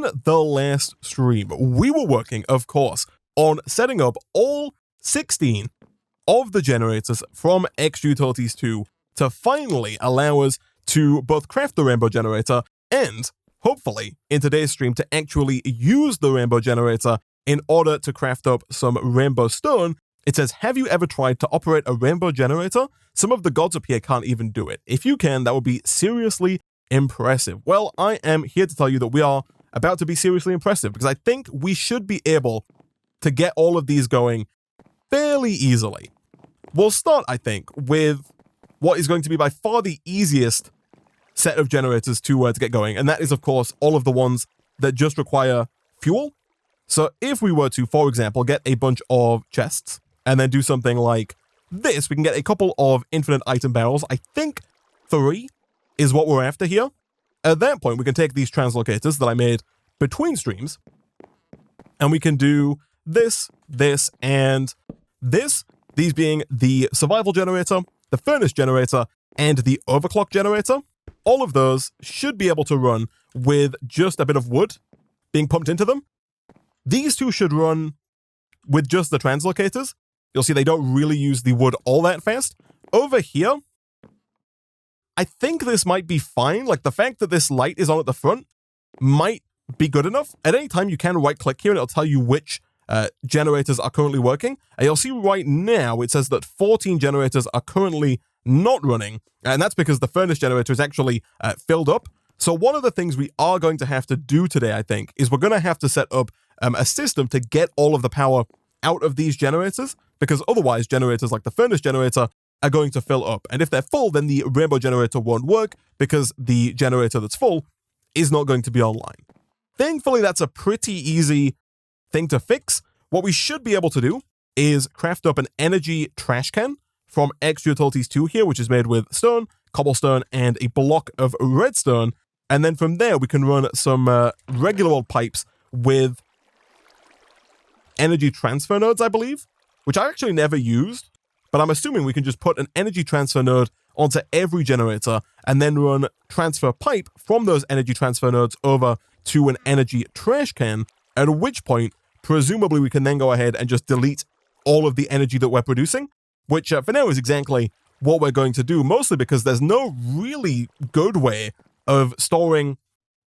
in the last stream, we were working, of course, on setting up all 16 of the generators from Extra Utilities 2 to finally allow us to both craft the rainbow generator and, hopefully, in today's stream, to actually use the rainbow generator in order to craft up some rainbow stone. It says, have you ever tried to operate a rainbow generator? Some of the gods up here can't even do it. If you can, that would be seriously impressive. Well, I am here to tell you that we are about to be seriously impressive because I think we should be able to get all of these going fairly easily. We'll start, I think, with what is going to be by far the easiest set of generators to get going, and that is, of course, all of the ones that just require fuel. So if we were to, for example, get a bunch of chests and then do something like this, we can get a couple of infinite item barrels. I think 3 is what we're after here. At that point, we can take these translocators that I made between streams, and we can do this, this, and this. These being the survival generator, the furnace generator, and the overclock generator. All of those should be able to run with just a bit of wood being pumped into them. These two should run with just the translocators. You'll see they don't really use the wood all that fast. Over here, I think this might be fine. Like, the fact that this light is on at the front might be good enough. At any time, you can right-click here and it'll tell you which generators are currently working. And you'll see right now it says that 14 generators are currently not running, and that's because the furnace generator is actually filled up. So one of the things we are going to have to do today, I think, is we're going to have to set up a system to get all of the power out of these generators, because otherwise generators like the furnace generator are going to fill up. And if they're full, then the rainbow generator won't work because the generator that's full is not going to be online. Thankfully, that's a pretty easy thing to fix. What we should be able to do is craft up an energy trash can from Extra Utilities 2 here, which is made with stone, cobblestone, and a block of redstone. And then from there, we can run some regular old pipes with energy transfer nodes, I believe, which I actually never used, but I'm assuming we can just put an energy transfer node onto every generator and then run transfer pipe from those energy transfer nodes over to an energy trash can, at which point, presumably, we can then go ahead and just delete all of the energy that we're producing, which for now is exactly what we're going to do, mostly because there's no really good way of storing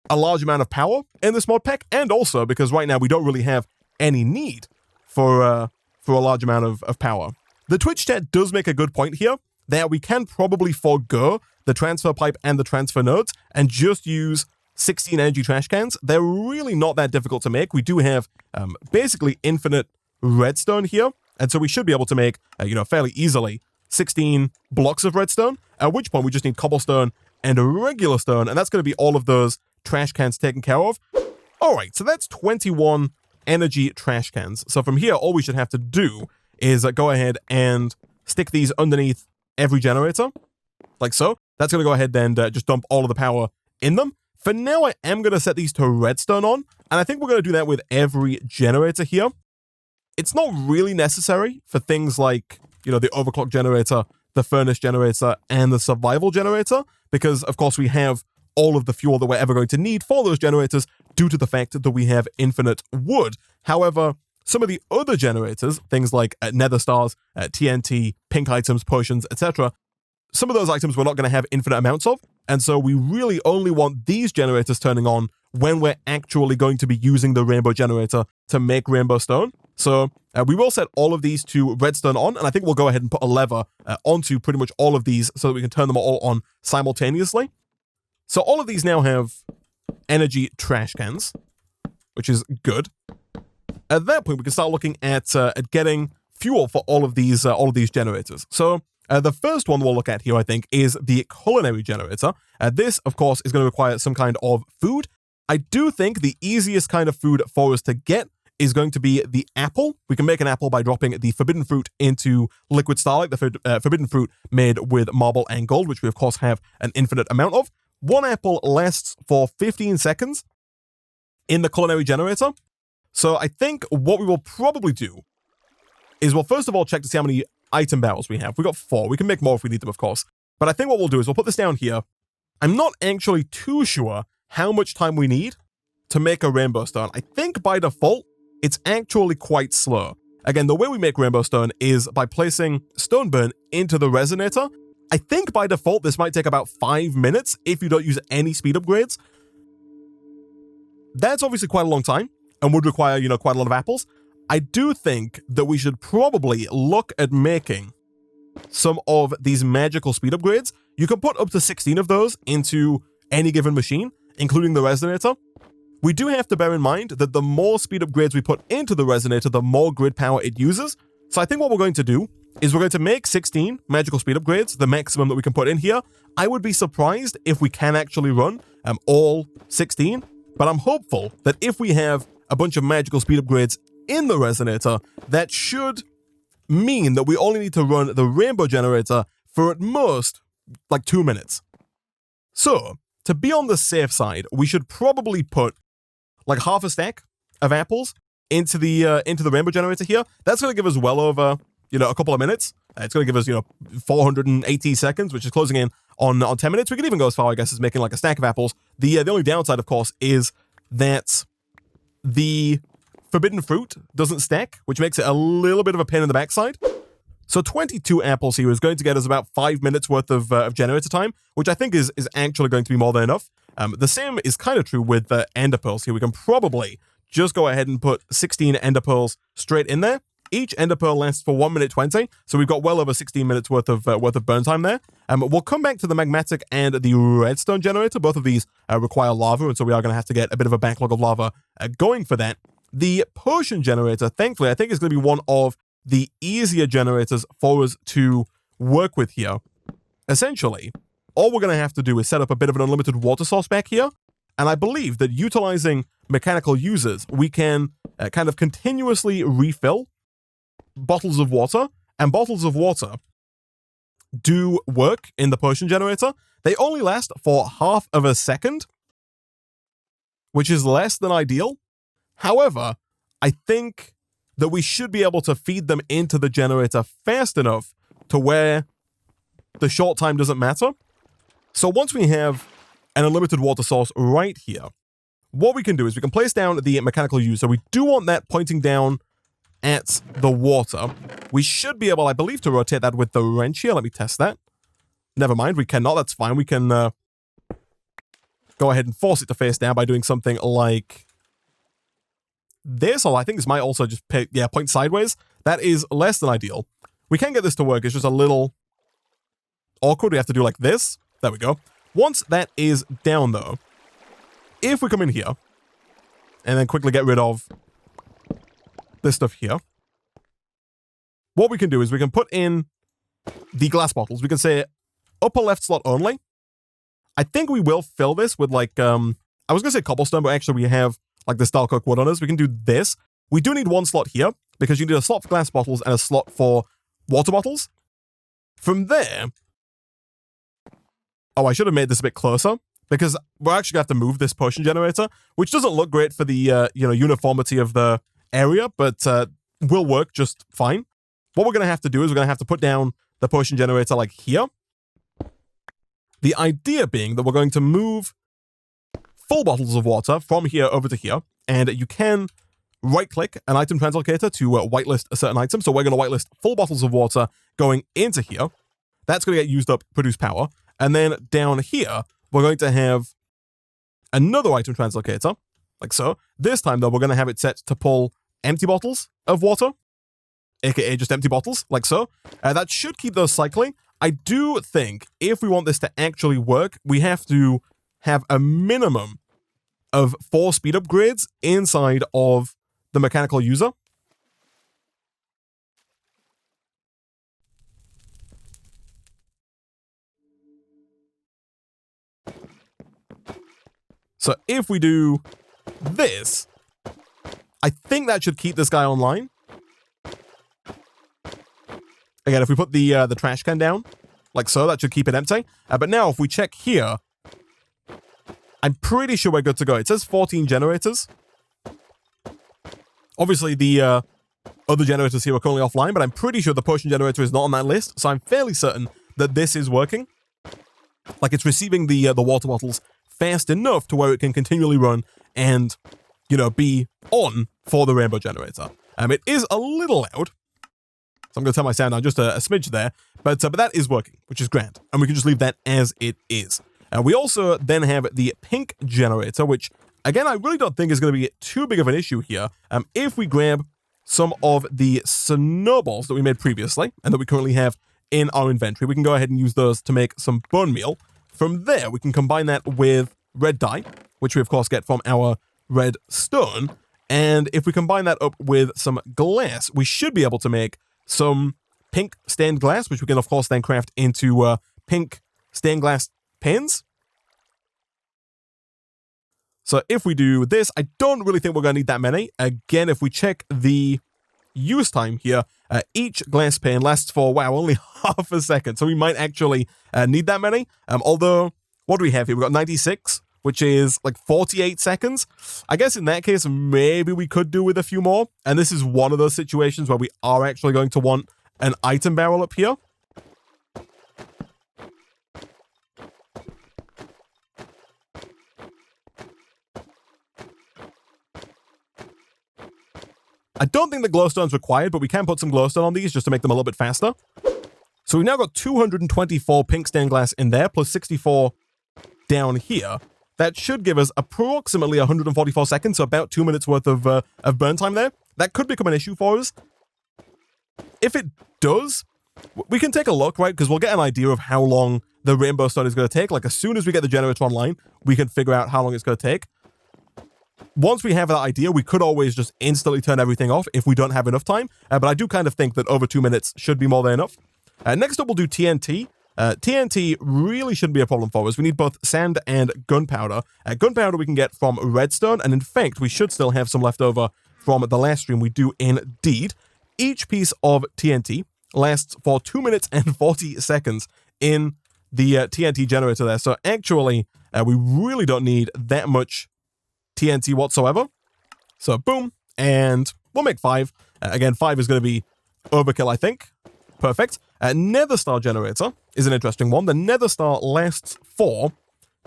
a large amount of power in this mod pack, and also because right now we don't really have any need for a large amount of power. The Twitch chat does make a good point here that we can probably forego the transfer pipe and the transfer nodes and just use 16 energy trash cans. They're really not that difficult to make. We do have basically infinite redstone here, and so we should be able to make, fairly easily 16 blocks of redstone, at which point we just need cobblestone and a regular stone, and that's going to be all of those trash cans taken care of. All right, so that's 21 energy trash cans. So from here, all we should have to do is go ahead and stick these underneath every generator, like so. That's going to go ahead and just dump all of the power in them. For now, I am going to set these to redstone on, and I think we're going to do that with every generator here. It's not really necessary for things like, the overclock generator, the furnace generator, and the survival generator, because, of course, we have all of the fuel that we're ever going to need for those generators due to the fact that we have infinite wood. However, some of the other generators, things like nether stars, TNT, pink items, potions, etc., some of those items we're not going to have infinite amounts of, and so we really only want these generators turning on when we're actually going to be using the rainbow generator to make rainbow stone. So we will set all of these to redstone on, and I think we'll go ahead and put a lever onto pretty much all of these so that we can turn them all on simultaneously. So all of these now have energy trash cans, which is good. At that point, we can start looking at getting fuel for all of these generators. So the first one we'll look at here, I think, is the Culinary generator. This, of course, is going to require some kind of food. I do think the easiest kind of food for us to get is going to be the apple. We can make an apple by dropping the forbidden fruit into liquid starlight, the forbidden fruit made with marble and gold, which we, of course, have an infinite amount of. One apple lasts for 15 seconds in the Culinary generator. So I think what we will probably do is we'll first of all check to see how many item barrels we have. We got 4. We can make more if we need them, of course. But I think what we'll do is we'll put this down here. I'm not actually too sure how much time we need to make a rainbow stone. I think by default, it's actually quite slow. Again, the way we make rainbow stone is by placing stoneburn into the resonator. I think by default, this might take about 5 minutes if you don't use any speed upgrades. That's obviously quite a long time and would require, quite a lot of apples. I do think that we should probably look at making some of these magical speed upgrades. You can put up to 16 of those into any given machine, including the resonator. We do have to bear in mind that the more speed upgrades we put into the resonator, the more grid power it uses. So I think what we're going to do is we're going to make 16 magical speed upgrades, the maximum that we can put in here. I would be surprised if we can actually run all 16, but I'm hopeful that if we have a bunch of magical speed upgrades in the resonator, that should mean that we only need to run the rainbow generator for at most like 2 minutes. So to be on the safe side, we should probably put like half a stack of apples into the rainbow generator here. That's going to give us well over, a couple of minutes. It's going to give us, 480 seconds, which is closing in on 10 minutes. We could even go as far, I guess, as making like a stack of apples. The only downside, of course, is that the forbidden fruit doesn't stack, which makes it a little bit of a pain in the backside. So 22 apples here is going to get us about 5 minutes worth of generator time, which I think is actually going to be more than enough. The same is kind of true with the ender pearls here. We can probably just go ahead and put 16 ender pearls straight in there. Each ender pearl lasts for 1 minute 20, so we've got well over 16 minutes worth of burn time there. We'll come back to the magmatic and the redstone generator. Both of these require lava, and so we are going to have to get a bit of a backlog of lava going for that. The potion generator, thankfully, I think is going to be one of the easier generators for us to work with here. Essentially, all we're going to have to do is set up a bit of an unlimited water source back here, and I believe that utilizing mechanical users, we can kind of continuously refill bottles of water, and bottles of water do work in the potion generator. They only last for half of a second, which is less than ideal. However, I think that we should be able to feed them into the generator fast enough to where the short time doesn't matter. So once we have an unlimited water source right here, what we can do is we can place down the mechanical user. We do want that pointing down at the water. We should be able, I believe, to rotate that with the wrench here. Let me test that. Never mind, we cannot. That's fine. We can go ahead and force it to face down by doing something like this. Or I think this might also just point sideways. That is less than ideal. We can get this to work. It's just a little awkward. We have to do like this. There we go. Once that is down, though, if we come in here and then quickly get rid of this stuff here, what we can do is we can put in the glass bottles. We can say upper left slot only. I think we will fill this with like, I was going to say cobblestone, but actually we have like the style cook wood on us. We can do this. We do need one slot here because you need a slot for glass bottles and a slot for water bottles. From there, oh, I should have made this a bit closer because we're actually going to have to move this potion generator, which doesn't look great for the, uniformity of the area, but will work just fine. What we're going to have to do is we're going to have to put down the potion generator like here. The idea being that we're going to move full bottles of water from here over to here, and you can right-click an item translocator to whitelist a certain item. So we're going to whitelist full bottles of water going into here. That's going to get used up, produce power. And then down here, we're going to have another item translocator, like so. This time, though, we're going to have it set to pull empty bottles of water, aka just empty bottles, like so. That should keep those cycling. I do think if we want this to actually work, we have to have a minimum of 4 speed upgrades inside of the mechanical user. So if we do this, I think that should keep this guy online. Again, if we put the trash can down, like so, that should keep it empty. But now if we check here, I'm pretty sure we're good to go. It says 14 generators. Obviously, the other generators here are currently offline, but I'm pretty sure the potion generator is not on that list, so I'm fairly certain that this is working. Like, it's receiving the water bottles fast enough to where it can continually run and, you know, be on for the rainbow generator. It is a little loud, so I'm going to turn my sound down just a smidge there, but that is working, which is grand, and we can just leave that as it is. We also then have the pink generator, which, again, I really don't think is going to be too big of an issue here. If we grab some of the snowballs that we made previously, and that we currently have in our inventory, we can go ahead and use those to make some bone meal. From there, we can combine that with red dye, which we, of course, get from our red stone, and if we combine that up with some glass, we should be able to make some pink stained glass, which we can, of course, then craft into pink stained glass pins. So if we do this, I don't really think we're going to need that many. Again, if we check the use time here, each glass pane lasts for, wow, only half a second. So we might actually need that many. Although, what do we have here? We've got 96, which is like 48 seconds. I guess in that case, maybe we could do with a few more. And this is one of those situations where we are actually going to want an item barrel up here. I don't think the glowstone's required, but we can put some glowstone on these just to make them a little bit faster. So we've now got 224 pink stained glass in there, plus 64 down here. That should give us approximately 144 seconds, so about 2 minutes worth of burn time there. That could become an issue for us. If it does, we can take a look, right? Because we'll get an idea of how long the rainbow stone is going to take. Like, as soon as we get the generator online, we can figure out how long it's going to take. Once we have that idea, we could always just instantly turn everything off if we don't have enough time. But I do kind of think that over 2 minutes should be more than enough. Next up, we'll do TNT. TNT really shouldn't be a problem for us. We need both sand and gunpowder. Gunpowder we can get from redstone, and in fact, we should still have some left over from the last stream. We do indeed. Each piece of TNT lasts for 2 minutes and 40 seconds in the TNT generator there. So actually, we really don't need that much TNT whatsoever. So boom, and we'll make 5. Again, 5 is going to be overkill, I think. Perfect. Nether star generator is an interesting one. The nether star lasts for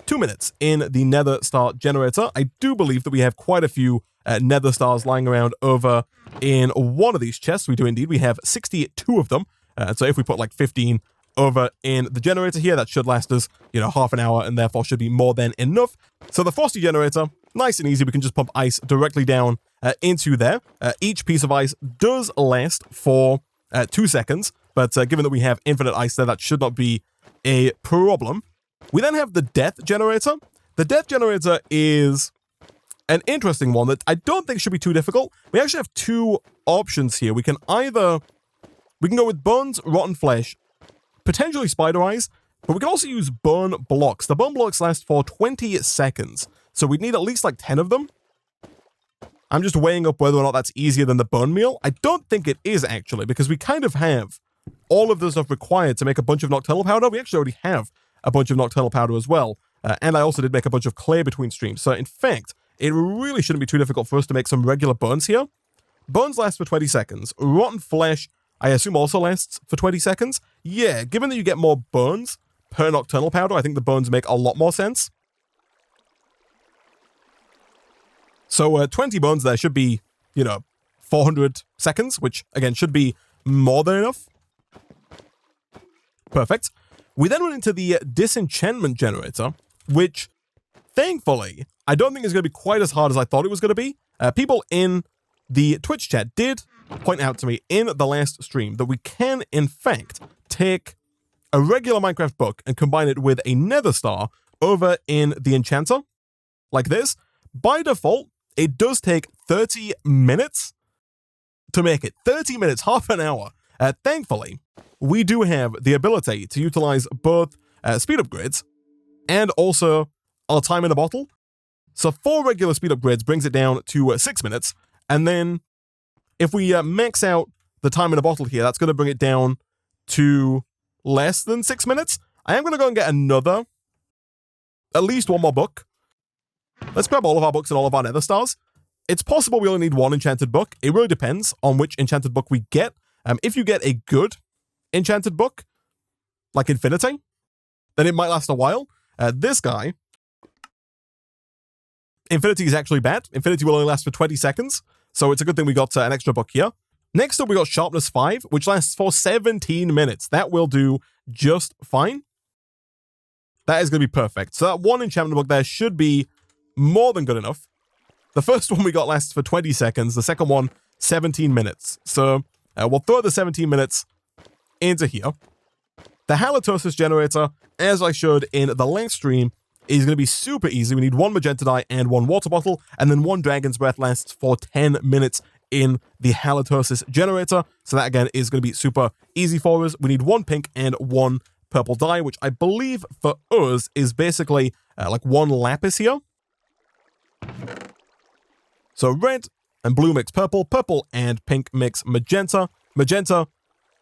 2 minutes in the nether star generator. I do believe that we have quite a few nether stars lying around over in one of these chests. We do indeed. We have 62 of them. So if we put like 15 over in the generator here, that should last us, you know, half an hour, and therefore should be more than enough. So the frosty generator, nice and easy. We can just pump ice directly down into there. Each piece of ice does last for 2 seconds, but given that we have infinite ice there, that should not be a problem. We then have the death generator. The death generator is an interesting one that I don't think should be too difficult. We actually have 2 options here. We can go with bones, rotten flesh, potentially spider eyes, but we can also use bone blocks. The bone blocks last for 20 seconds, so we'd need at least like 10 of them. I'm just weighing up whether or not that's easier than the bone meal. I don't think it is, actually, because we kind of have all of the stuff required to make a bunch of nocturnal powder. We actually already have a bunch of nocturnal powder as well, and I also did make a bunch of clay between streams. So in fact, it really shouldn't be too difficult for us to make some regular bones here. Bones last for 20 seconds. Rotten flesh, I assume, also lasts for 20 seconds. Yeah, given that you get more bones per nocturnal powder, I think the bones make a lot more sense. So 20 bones there should be, 400 seconds, which, again, should be more than enough. Perfect. We then went into the Disenchantment generator, which, thankfully, I don't think is going to be quite as hard as I thought it was going to be. People in the Twitch chat did point out to me in the last stream that we can, in fact, take a regular Minecraft book and combine it with a nether star over in the enchanter, like this. By default, it does take 30 minutes to make it. 30 minutes, half an hour. Thankfully, we do have the ability to utilize both speed upgrades and also our time in a bottle. So 4 regular speed upgrades brings it down to 6 minutes, and then if we max out the time in a bottle here, that's going to bring it down to less than 6 minutes. I am going to go and get at least one more book. Let's grab all of our books and all of our nether stars. It's possible we only need 1 enchanted book. It really depends on which enchanted book we get. If you get a good enchanted book, like Infinity, then it might last a while. This guy Infinity is actually bad. Infinity will only last for 20 seconds, so it's a good thing we got an extra book here. Next up, we got Sharpness 5, which lasts for 17 minutes. That will do just fine. That is going to be perfect. So that one enchantment book there should be more than good enough. The first one we got lasts for 20 seconds. The second one, 17 minutes. So we'll throw the 17 minutes into here. The halitosis generator, as I showed in the last stream, is going to be super easy. We need one magenta dye and one water bottle, and then one dragon's breath lasts for 10 minutes in the halitosis generator. So that again is going to be super easy for us. We need one pink and one purple dye, which I believe for us is basically like one lapis here. So red and blue mix purple, purple and pink mix magenta, magenta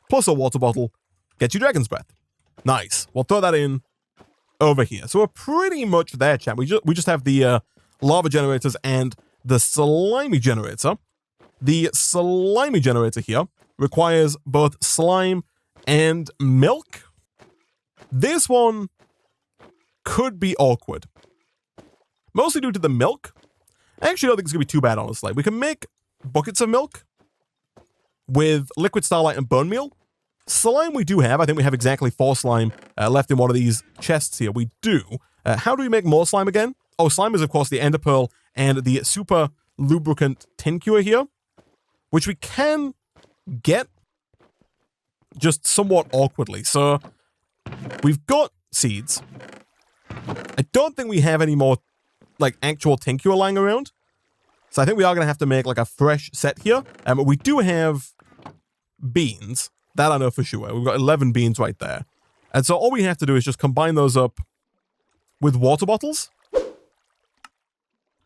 plus a water bottle, get you dragon's breath. Nice. We'll throw that in over here. So we're pretty much there, chat. We just have the lava generators and the slimy generator. The slimy generator here requires both slime and milk. This one could be awkward. Mostly due to the milk. I actually don't think it's going to be too bad, honestly. We can make buckets of milk with liquid starlight and bone meal. Slime we do have. I think we have exactly 4 slime left in one of these chests here. We do. How do we make more slime again? Oh, slime is, of course, the ender pearl and the super lubricant tincture here, which we can get just somewhat awkwardly. So we've got seeds. I don't think we have any more like actual tincture lying around. So I think we are going to have to make like a fresh set here. We do have beans. That I know for sure. We've got 11 beans right there. And so all we have to do is just combine those up with water bottles.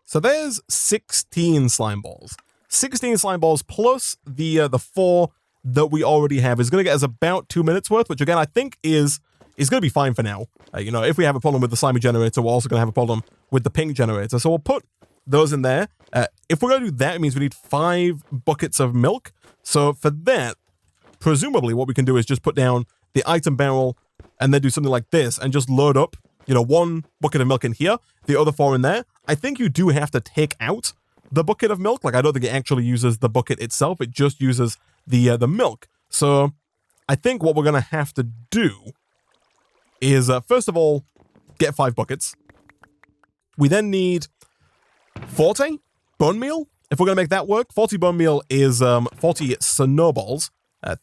So there's 16 slime balls. 16 slime balls plus the 4 that we already have is going to get us about 2 minutes worth, which again I think is going to be fine for now. You know, if we have a problem with the slimy generator, we're also going to have a problem with the pink generator. So we'll put those in there. If we're going to do that, it means we need 5 buckets of milk. So for that, presumably what we can do is just put down the item barrel and then do something like this and just load up, you know, 1 bucket of milk in here, the other 4 in there. I think you do have to take out the bucket of milk. Like, I don't think it actually uses the bucket itself. It just uses the milk. So I think what we're going to have to do is, first of all, get 5 buckets. We then need 40 bone meal. If we're going to make that work, 40 bone meal is 40 snowballs.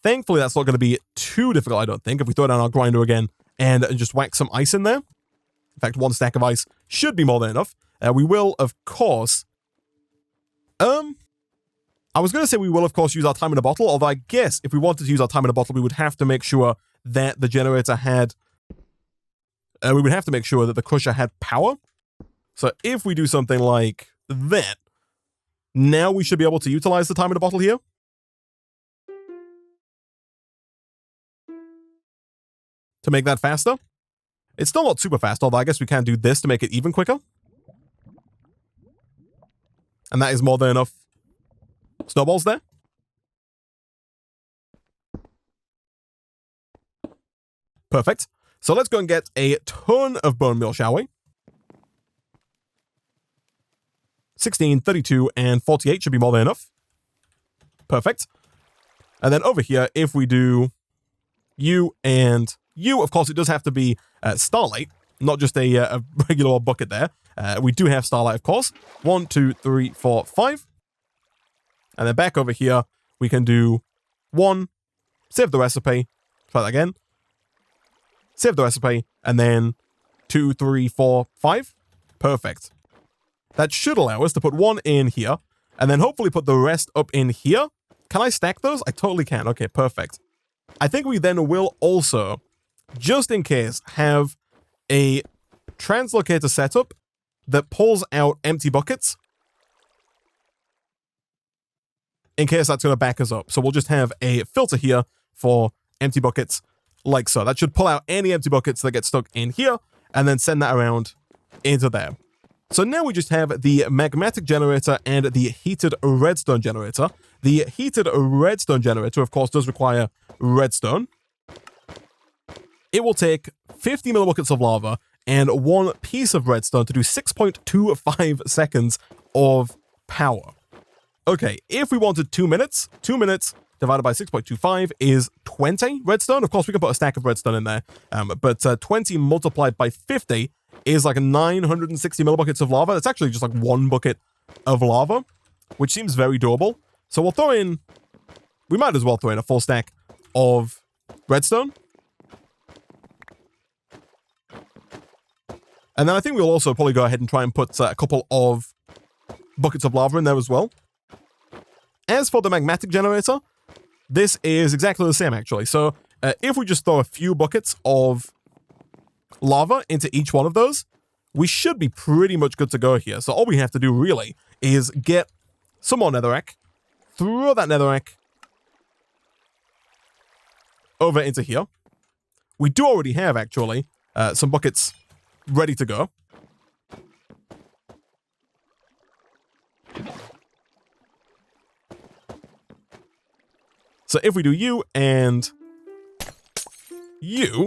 Thankfully, that's not going to be too difficult, I don't think, if we throw down our grinder again and just whack some ice in there. In fact, 1 stack of ice should be more than enough. We will, of course... I was going to say we will, of course, use our time in a bottle, although I guess if we wanted to use our time in a bottle, we would have to make sure that the generator had... we would have to make sure that the crusher had power. So if we do something like that, now we should be able to utilize the time in a bottle here. To make that faster. It's still not super fast, although I guess we can do this to make it even quicker. And that is more than enough snowballs there. Perfect. So let's go and get a ton of bone meal, shall we? 16, 32, and 48 should be more than enough. Perfect. And then over here, if we do you and you, of course, it does have to be starlight, not just a regular old bucket there. We do have starlight, of course. 1, 2, 3, 4, 5. And then back over here, we can do 1, save the recipe, try that again, save the recipe, and then 2, 3, 4, 5. Perfect. That should allow us to put 1 in here, and then hopefully put the rest up in here. Can I stack those? I totally can. Okay, perfect. I think we then will also, just in case, have a translocator setup that pulls out empty buckets in case that's going to back us up. So we'll just have a filter here for empty buckets like so. That should pull out any empty buckets that get stuck in here and then send that around into there. So now we just have the magmatic generator and the heated redstone generator. The heated redstone generator, of course, does require redstone. It will take 50 millibuckets of lava and 1 piece of redstone to do 6.25 seconds of power. Okay, if we wanted 2 minutes, 2 minutes divided by 6.25 is 20 redstone. Of course, we can put a stack of redstone in there, but 20 multiplied by 50 is like 960 millibuckets of lava. That's actually just like 1 bucket of lava, which seems very doable. So we'll throw in, we might as well throw in a full stack of redstone. And then I think we'll also probably go ahead and try and put a couple of buckets of lava in there as well. As for the magmatic generator, this is exactly the same actually. So if we just throw a few buckets of lava into each one of those, we should be pretty much good to go here. So all we have to do really is get some more netherrack, throw that netherrack over into here. We do already have actually some buckets ready to go. So if we do you and you,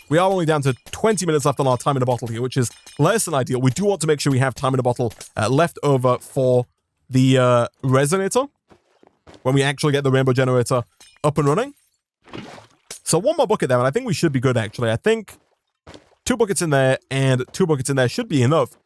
we are only down to 20 minutes left on our time in a bottle here, which is less than ideal. We do want to make sure we have time in a bottle left over for the resonator when we actually get the rainbow generator up and running. So 1 more bucket there, and I think we should be good actually. I think 2 buckets in there and 2 buckets in there should be enough.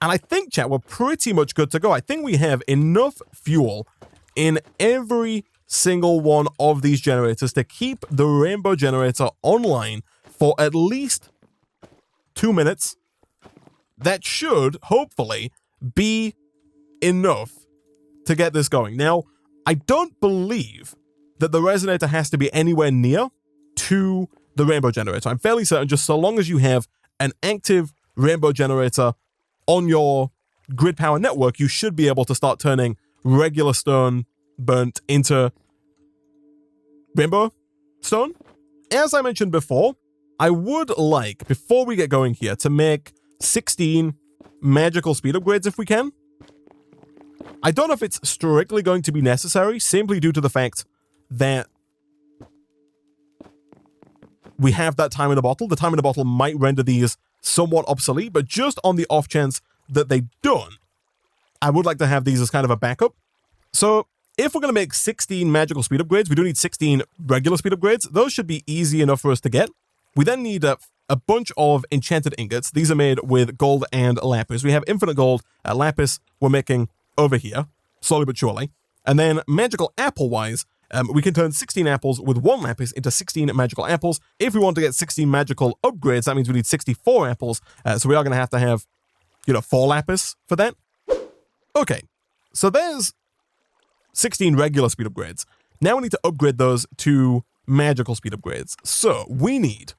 And I think, chat, we're pretty much good to go. I think we have enough fuel in every single one of these generators to keep the rainbow generator online for at least 2 minutes. That should, hopefully, be enough to get this going. Now, I don't believe that the resonator has to be anywhere near to the rainbow generator. I'm fairly certain just so long as you have an active rainbow generator on your grid power network, you should be able to start turning regular stone burnt into rainbow stone. As I mentioned before, I would like, before we get going here, to make 16 magical speed upgrades if we can. I don't know if it's strictly going to be necessary, simply due to the fact that we have that time in the bottle. The time in the bottle might render these somewhat obsolete, but just on the off chance that they don't, I would like to have these as kind of a backup. So if we're going to make 16 magical speed upgrades, we do need 16 regular speed upgrades. Those should be easy enough for us to get. We then need a bunch of enchanted ingots. These are made with gold and lapis. We have infinite gold. Lapis we're making over here, slowly but surely. And then magical apple-wise, we can turn 16 apples with 1 lapis into 16 magical apples. If we want to get 16 magical upgrades, that means we need 64 apples. So we are going to have, 4 lapis for that. Okay, so there's 16 regular speed upgrades. Now we need to upgrade those to magical speed upgrades. So we need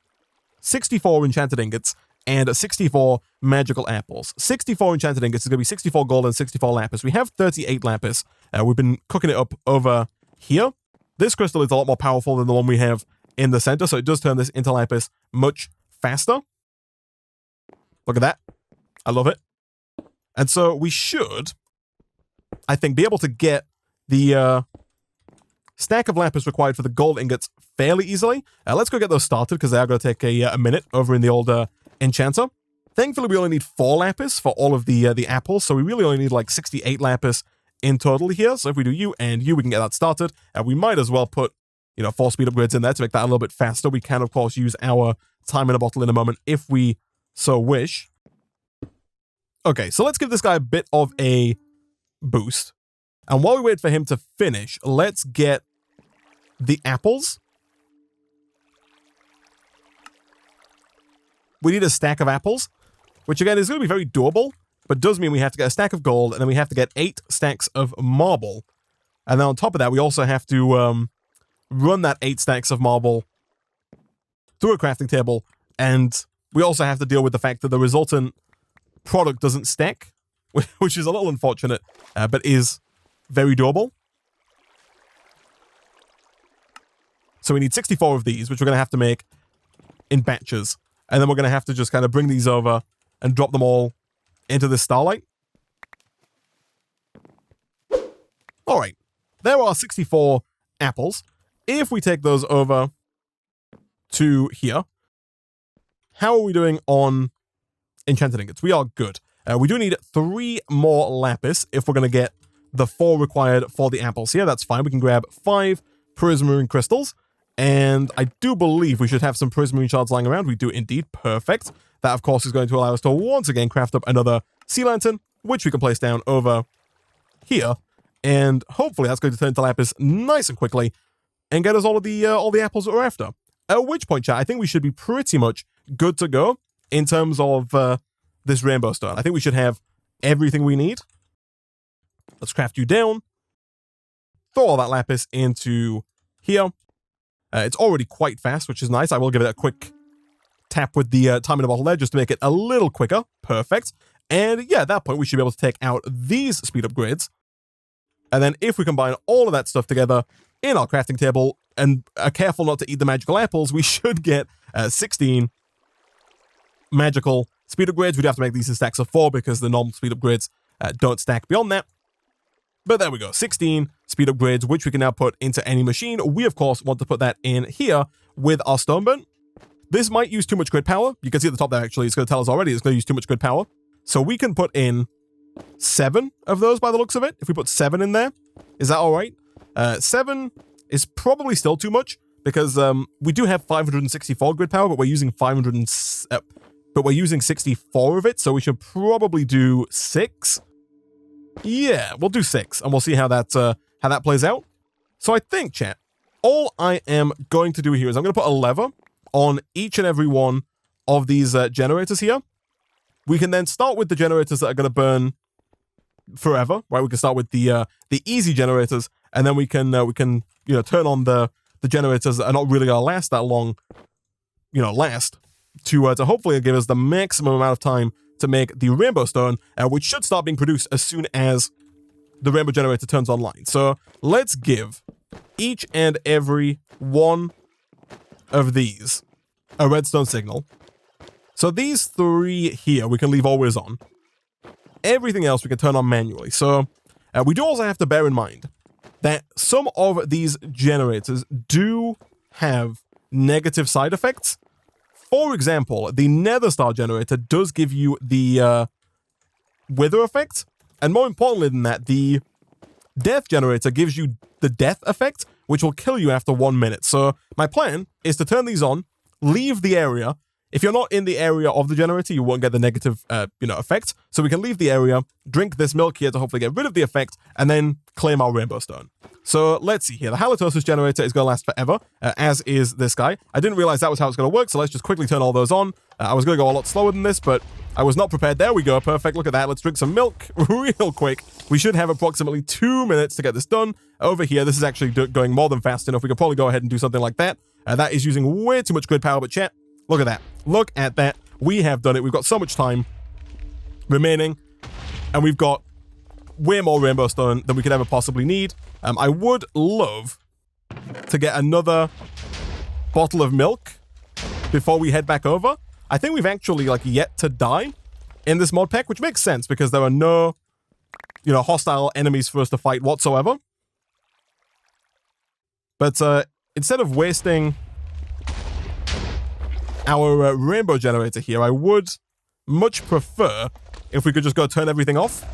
64 enchanted ingots and 64 magical apples. 64 enchanted ingots is going to be 64 gold and 64 lapis. We have 38 lapis. We've been cooking it up over here. This crystal is a lot more powerful than the one we have in the center, so it does turn this into lapis much faster. Look at that. I love it. And so we should, I think, be able to get the stack of lapis required for the gold ingots fairly easily. Let's go get those started, because they are going to take a minute over in the old enchanter. Thankfully, we only need 4 lapis for all of the apples, so we really only need like 68 lapis in total here. So if we do you and you, we can get that started. We might as well put, 4 speed upgrades in there to make that a little bit faster. We can, of course, use our time in a bottle in a moment if we so wish. Okay, so let's give this guy a bit of a boost. And while we wait for him to finish, let's get the apples. We need a stack of apples, which again is going to be very doable, but does mean we have to get a stack of gold, and then we have to get 8 stacks of marble. And then on top of that, we also have to run that 8 stacks of marble through a crafting table, and we also have to deal with the fact that the resultant product doesn't stack, which is a little unfortunate, but is very doable. So we need 64 of these, which we're going to have to make in batches. And then we're going to have to just kind of bring these over and drop them all into the starlight. All right, there are 64 apples. If we take those over to here, how are we doing on enchanted ingots? We are good. We do need 3 more lapis if we're going to get the 4 required for the apples here. That's fine. We can grab 5 prismarine crystals. And I do believe we should have some prismarine shards lying around. We do indeed. Perfect. That, of course, is going to allow us to once again craft up another sea lantern, which we can place down over here. And hopefully that's going to turn into lapis nice and quickly and get us all the apples that we're after. At which point, chat, I think we should be pretty much good to go in terms of this rainbow stone. I think we should have everything we need. Let's craft you down. Throw all that lapis into here. It's already quite fast, which is nice. I will give it a quick tap with the time in the bottle there just to make it a little quicker. Perfect. And yeah, at that point, we should be able to take out these speed upgrades. And then if we combine all of that stuff together in our crafting table and are careful not to eat the magical apples, we should get 16 magical speed upgrades. We'd have to make these in stacks of 4 because the normal speed upgrades don't stack beyond that. But there we go, 16 speed upgrades, which we can now put into any machine. We, of course, want to put that in here with our stoneburn. This might use too much grid power. You can see at the top there, actually, it's going to tell us already it's going to use too much grid power. So we can put in 7 of those by the looks of it. If we put 7 in there, is that all right? 7 is probably still too much because we do have 564 grid power, but we're using 64 of it, so we should probably do 6. Yeah, we'll do 6, and we'll see how that plays out. So I think, chat, all I am going to do here is I'm going to put a lever on each and every one of these generators here. We can then start with the generators that are going to burn forever, right? We can start with the easy generators, and then we can turn on the generators that are not really going to last that long, to hopefully give us the maximum amount of time to make the rainbow stone, which should start being produced as soon as the rainbow generator turns online. So let's give each and every one of these a redstone signal. So these 3 here we can leave always on. Everything else we can turn on manually. So we do also have to bear in mind that some of these generators do have negative side effects. For example, the Nether Star generator does give you the wither effect, and more importantly than that, the Death generator gives you the death effect, which will kill you after 1 minute. So my plan is to turn these on, leave the area. If you're not in the area of the generator, you won't get the negative, effect. So we can leave the area, drink this milk here to hopefully get rid of the effect, and then claim our rainbow stone. So let's see here. The halitosis generator is going to last forever, as is this guy. I didn't realize that was how it's going to work, so let's just quickly turn all those on. I was going to go a lot slower than this, but I was not prepared. There we go. Perfect. Look at that. Let's drink some milk real quick. We should have approximately 2 minutes to get this done. Over here, this is actually going more than fast enough. We could probably go ahead and do something like that. That is using way too much grid power, but chat, look at that. Look at that. We have done it. We've got so much time remaining, and we've got way more rainbow stone than we could ever possibly need. I would love to get another bottle of milk before we head back over. I think we've actually yet to die in this mod pack, which makes sense because there are no, hostile enemies for us to fight whatsoever. But instead of wasting our rainbow generator here, I would much prefer if we could just go turn everything off.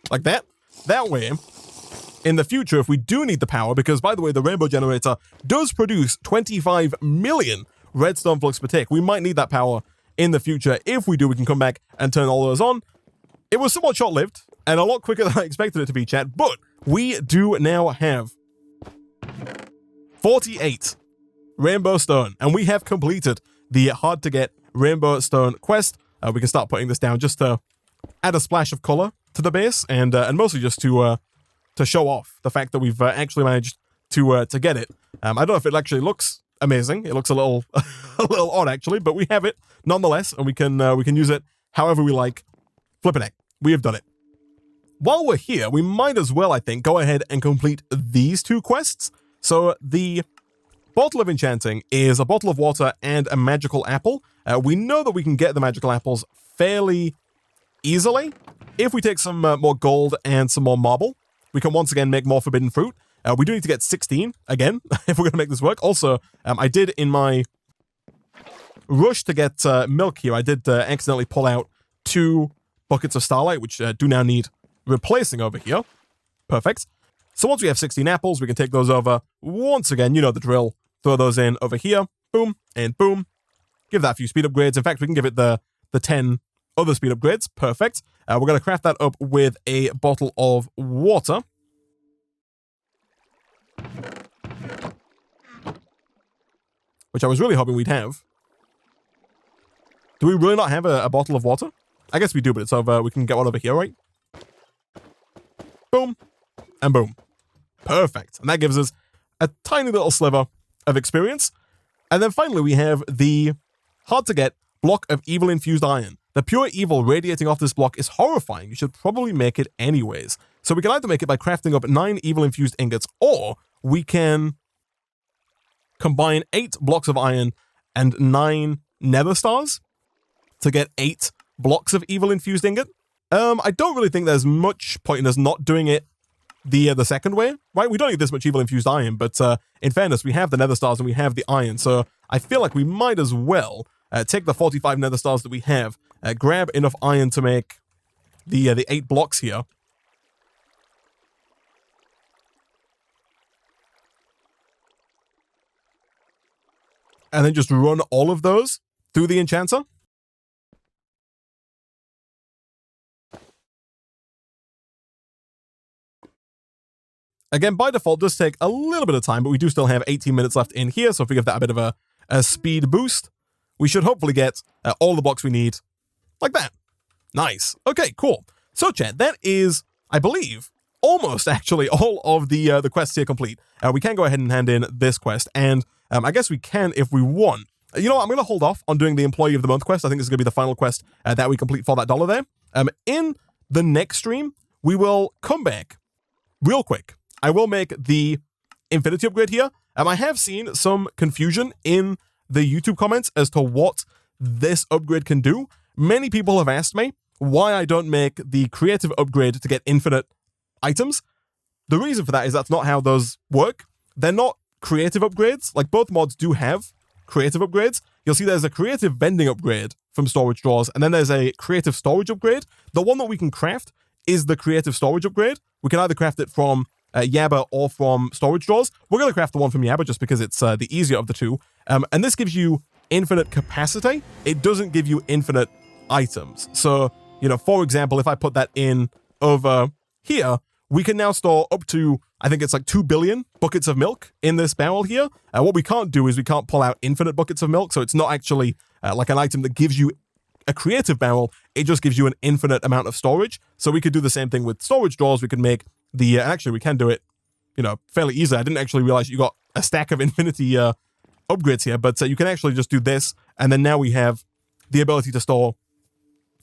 Like that. That way, in the future, if we do need the power, because by the way, the rainbow generator does produce 25 million redstone flux per tick. We might need that power in the future. If we do, we can come back and turn all those on. It was somewhat short-lived and a lot quicker than I expected it to be, chat, but we do now have 48 rainbow stone, and we have completed the hard-to-get rainbow stone quest. We can start putting this down just to add a splash of color to the base, and mostly just to show off the fact that we've actually managed to get it. I don't know if it actually looks amazing. It looks a little a little odd actually, but we have it nonetheless, and we can use it however we like. Flippin' heck, we have done it. While we're here, we might as well, I think, go ahead and complete these 2 quests. So the bottle of enchanting is a bottle of water and a magical apple. We know that we can get the magical apples fairly easily. If we take some more gold and some more marble, we can once again make more forbidden fruit. We do need to get 16 again if we're going to make this work. Also, I did in my rush to get milk here, I did accidentally pull out 2 buckets of starlight, which do now need replacing over here. Perfect. So once we have 16 apples, we can take those over. Once again, you know the drill. Throw those in over here. Boom and boom. Give that a few speed upgrades. In fact, we can give it the 10 other speed upgrades. Perfect. We're going to craft that up with a bottle of water. Which I was really hoping we'd have. Do we really not have a bottle of water? I guess we do, but it's over. We can get one over here, right? Boom. And boom. Perfect. And that gives us a tiny little sliver of experience. And then finally, we have the hard-to-get block of evil infused iron. The pure evil radiating off this block is horrifying. You should probably make it anyways. So we can either make it by crafting up 9 evil infused ingots, or we can combine 8 blocks of iron and 9 nether stars to get 8 blocks of evil infused ingot. I don't really think there's much point in us not doing it the second way, right? We don't need this much evil infused iron, but in fairness, we have the nether stars and we have the iron, so I feel like we might as well take the 45 nether stars that we have, grab enough iron to make the 8 blocks here. And then just run all of those through the enchanter. Again, by default, does take a little bit of time, but we do still have 18 minutes left in here, so if we give that a bit of a speed boost, we should hopefully get all the blocks we need, like that. Nice. Okay, cool. So, chat, that is, I believe, almost actually all of the quests here complete. We can go ahead and hand in this quest, and I guess we can if we want. You know what, I'm going to hold off on doing the Employee of the Month quest. I think this is going to be the final quest that we complete for that $1 there. In the next stream, we will come back real quick. I will make the Infinity upgrade here. I have seen some confusion in the YouTube comments as to what this upgrade can do. Many people have asked me why I don't make the creative upgrade to get infinite items. The reason for that is that's not how those work. They're not creative upgrades. Like, both mods do have creative upgrades. You'll see there's a creative vending upgrade from storage drawers, and then there's a creative storage upgrade. The one that we can craft is the creative storage upgrade. We can either craft it from Yabba or from storage drawers. We're going to craft the one from Yabba just because it's the easier of the two. And this gives you infinite capacity. It doesn't give you infinite items. So, you know, for example, if I put that in over here, we can now store up to, I think it's like 2 billion buckets of milk in this barrel here. What we can't do is we can't pull out infinite buckets of milk. So it's not actually like an item that gives you a creative barrel. It just gives you an infinite amount of storage. So we could do the same thing with storage drawers. We could make actually, we can do it, you know, fairly easily. I didn't actually realize you got a stack of infinity upgrades here, but you can actually just do this, and then now we have the ability to store,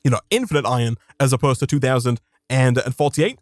you know, infinite iron as opposed to 2048.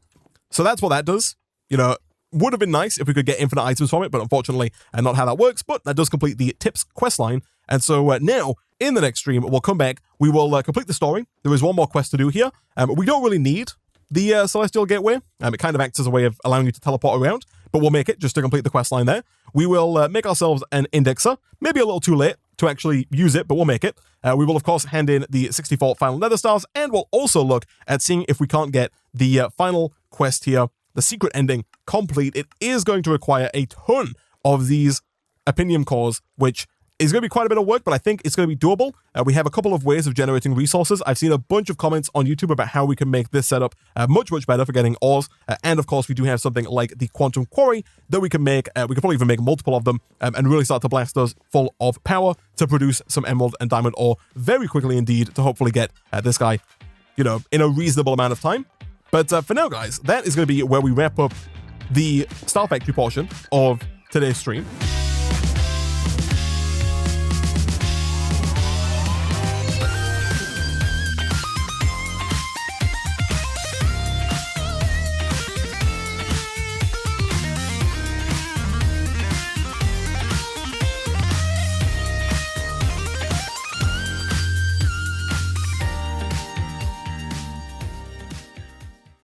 So that's what that does. You know, would have been nice if we could get infinite items from it, but unfortunately, not how that works. But that does complete the tips quest line, and so now in the next stream, we'll come back. We will complete the story. There is one more quest to do here. We don't really need the Celestial Gateway. It kind of acts as a way of allowing you to teleport around, but we'll make it just to complete the quest line there. We will make ourselves an indexer, maybe a little too late to actually use it, but we'll make it. We will, of course, hand in the 64 final nether stars, and we'll also look at seeing if we can't get the final quest here, the secret ending, complete. It is going to require a ton of these opinion cores, which is going to be quite a bit of work, but I think it's going to be doable. We have a couple of ways of generating resources. I've seen a bunch of comments on YouTube about how we can make this setup much, much better for getting ores. And of course, we do have something like the Quantum Quarry that we can make. We could probably even make multiple of them and really start to blast us full of power to produce some emerald and diamond ore very quickly indeed to hopefully get this guy, you know, in a reasonable amount of time. But for now, guys, that is going to be where we wrap up the Star Factory portion of today's stream.